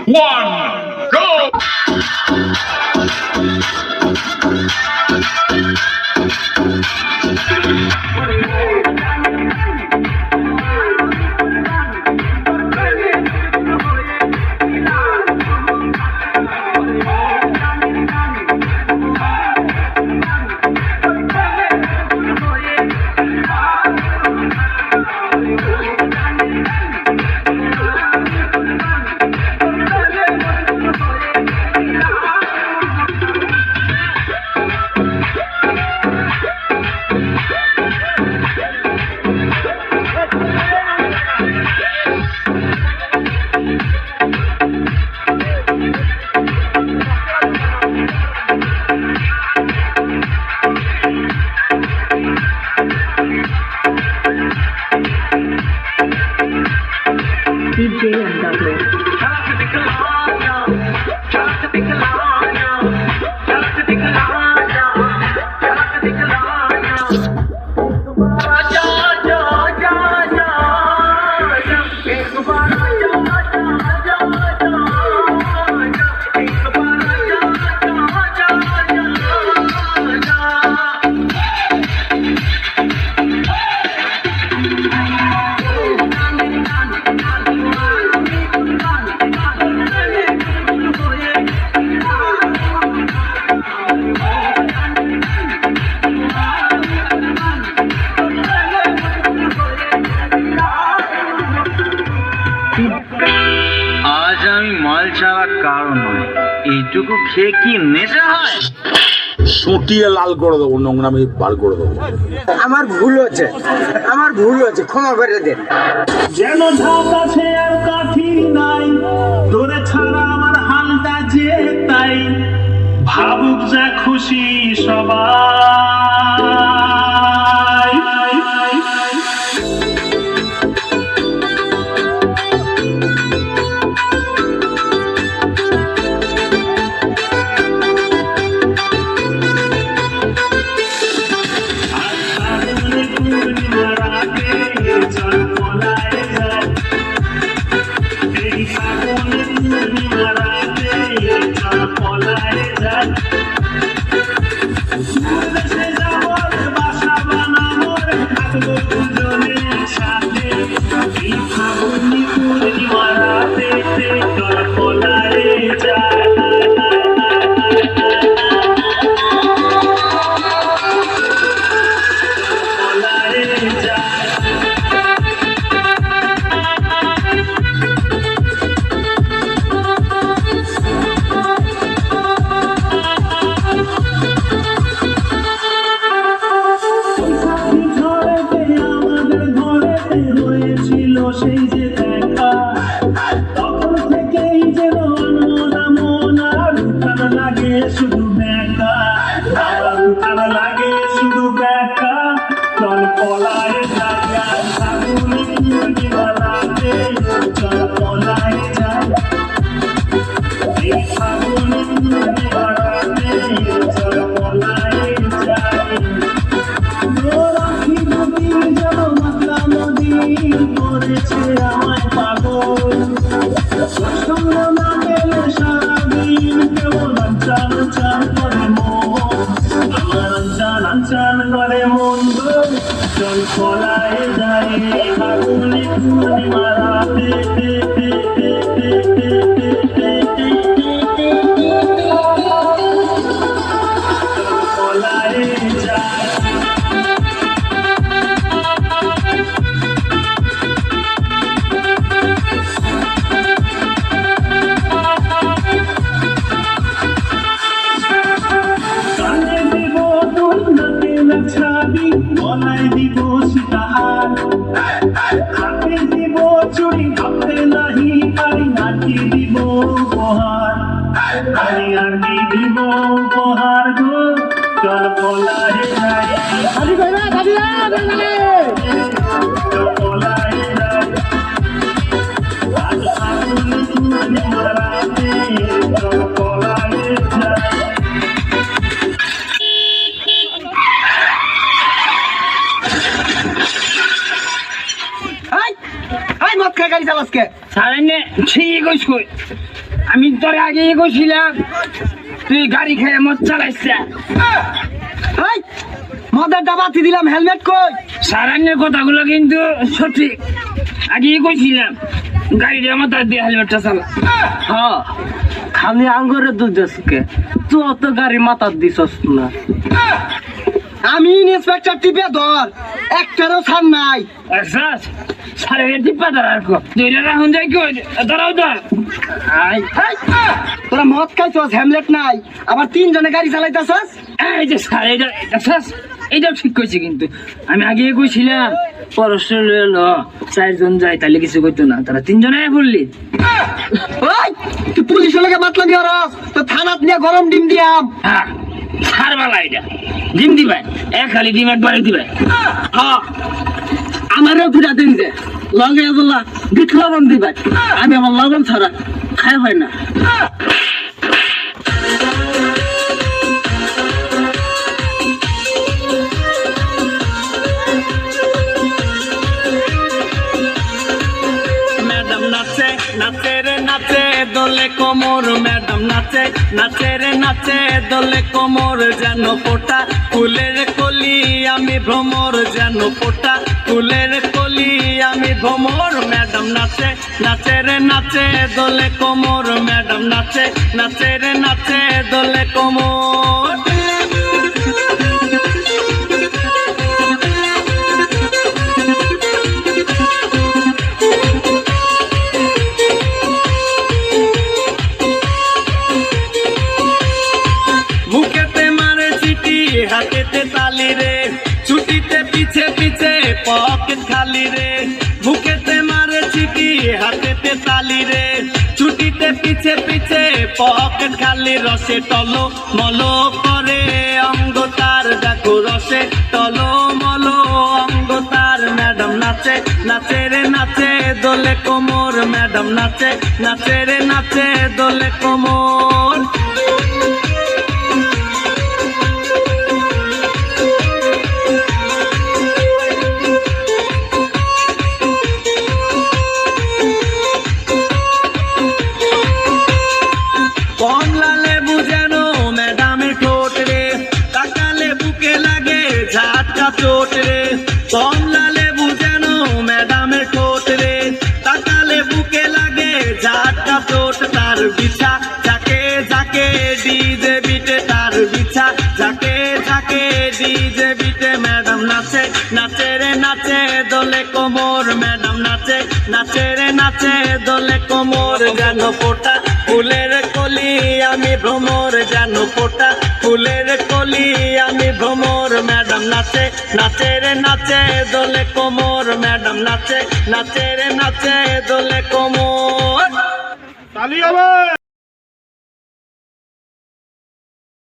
1, go! DJ Undoubted. আজ আমি মাল ছাড়া কারো নয়, এইটুকু খেয়ে কি নেশা হয়? সুটিয়ে লাল করে দেবো, নোংরামি বার করে দেবো। আমার ভুল হচ্ছে ক্ষমা করে দেন। যেন ঢাক আছে আর কাঠি নাই, তোরে ছাড়া আমার হালটা যে তাই, ভাবুক যা খুশি সবাই। সেই যে দেখা তখন থেকেই যেন মন আর উঠানো লাগে শুধু ব্যাকা, উঠানো লাগে শুধু ব্যাকা। চল পলায় জায়গা ফাগুনে পূর্ণিমাতে, চল পলায় যায় এই ফাগুনে পূর্ণিমাতে, চল পলায় যায়। রাখি নদী যেন মাতলা নদী করেছে আমায় পাগল, সঙ্গ না পেলে সারাদিন কেমন আনচান আনচান করে মন, আমার আনচান আনচান করে মন গো। চল পলায় যায় ফাগুনে পূর্ণিমা রাতে, পলায় যায়। ছাবি গলায় দিব সীতাহার, হাতে দিব চুড়ি, হাতে নাহি পারি নাকি দিব উপহার, আমি আর কি দিব উপহার গো। চল পলায় যাই, চল পলায় যাই আজ ফাগুনে পূর্ণিমা রাতে, চল পলায় যাই। মদ খেয়ে গাড়ি চালাসকে সারেন ঠিক কই আমি তোর আগে কইছিলাম তুই গাড়ি খেয়ে মদ চালাইছ। এই মদের ডাবাতি দিলাম, হেলমেট কই? সারাঙ্গের কথাগুলো কিন্তু সঠিক, আগে কইছিলাম গাড়িটা মাথা দিয়ে হেলমেটটা চালা। হ্যাঁ, খালি আঙ্গুরের দুধ দেশকে তুই অত গাড়ি মাথার দিছস না। আমি ইন্সপেক্টর টিপে ধর, একটারও ছাড় নাই। একসাথ সারে টিপা ধর আর দুইটা রাখুন যাই কি ধরাও ধর। এই, তোরা মদ খাইছস, হেলমেট নাই, আবার 3 জনে গাড়ি চালাইতেছস। এই যে স্যার এইটাও ঠিক কইছে, কিন্তু আমি আগে কইছিলাম পরস্পর লো 4 জন যায় তাহলে কিছু কইতো না, তারা 3 জনে বললি। ওই তুই পুলিশের লগে মাতলামি করস, তো থানাত নিয়ে গরম ডিম দিয়াম। হ্যাঁ সারবালা এটা ডিম দিবে, এক খালি ডিম একবারে দিবে। হ্যাঁ, আমারও ঘুরা দিন যে লগে বললা বিট লবণ দিবে, আমি আমার লবণ ছাড়া খাই হয় না। ম্যাডাম নাচে নাচে রে নাচে দোলে কোমর, ম্যাডাম নাচে নাচে রে নাচে দোলে কোমর, যেন ফোটা ফুলের কলি আমি ভ্রমর, যেন ফোটা ফুলের কলি আমি ভ্রমর। ম্যাডাম নাচে নাচে রে নাচে দোলে কোমর, ম্যাডাম নাচে নাচে রে নাচে দোলে কোমর। মুখেতে মারে চিঠি হাতেতে তালি রে, ছুটিতে পিছে পিছে পকেট খালি রে। মুখেতে মারে চিঠি হাতেতে তালি রে, ছুটিতে পিছে পিছে পকেট খালি। রসে টলো মলো করে অঙ্গ তার, দেখো রসে টলো মলো অঙ্গ তার। ম্যাডাম নাচে নাচে রে নাচে দোলে কোমর, ম্যাডাম নাচে নাচে রে নাচে দোলে কোমর। কমলা লেবু যেন ম্যাডামের ঠোঁট রে, তাকালে বুকে লাগে ঝাটকা চোট রে। কমলা লেবু যেন ম্যাডামের ঠোঁট রে, তাকালে বুকে লাগে ঝাটকা চোট। তার বিছা যাকে যাকে ডিজে বিটে, তার বিছা যাকে যাকে ডিজে বিটে। ম্যাডাম নাচে নাচে রে নাচে দোলে কোমর, ম্যাডাম নাচে নাচে রে নাচে দোলে কোমর, যেন ফোটা ফুলের কলি আমি ভ্রমর, যেন ফোটা ফুলের কলি আমি ভ্রমর। ম্যাডাম নাচে নাচে রে নাচে দোলে কোমর, ম্যাডাম নাচে নাচে রে নাচে দোলে কোমর। তালি হবে।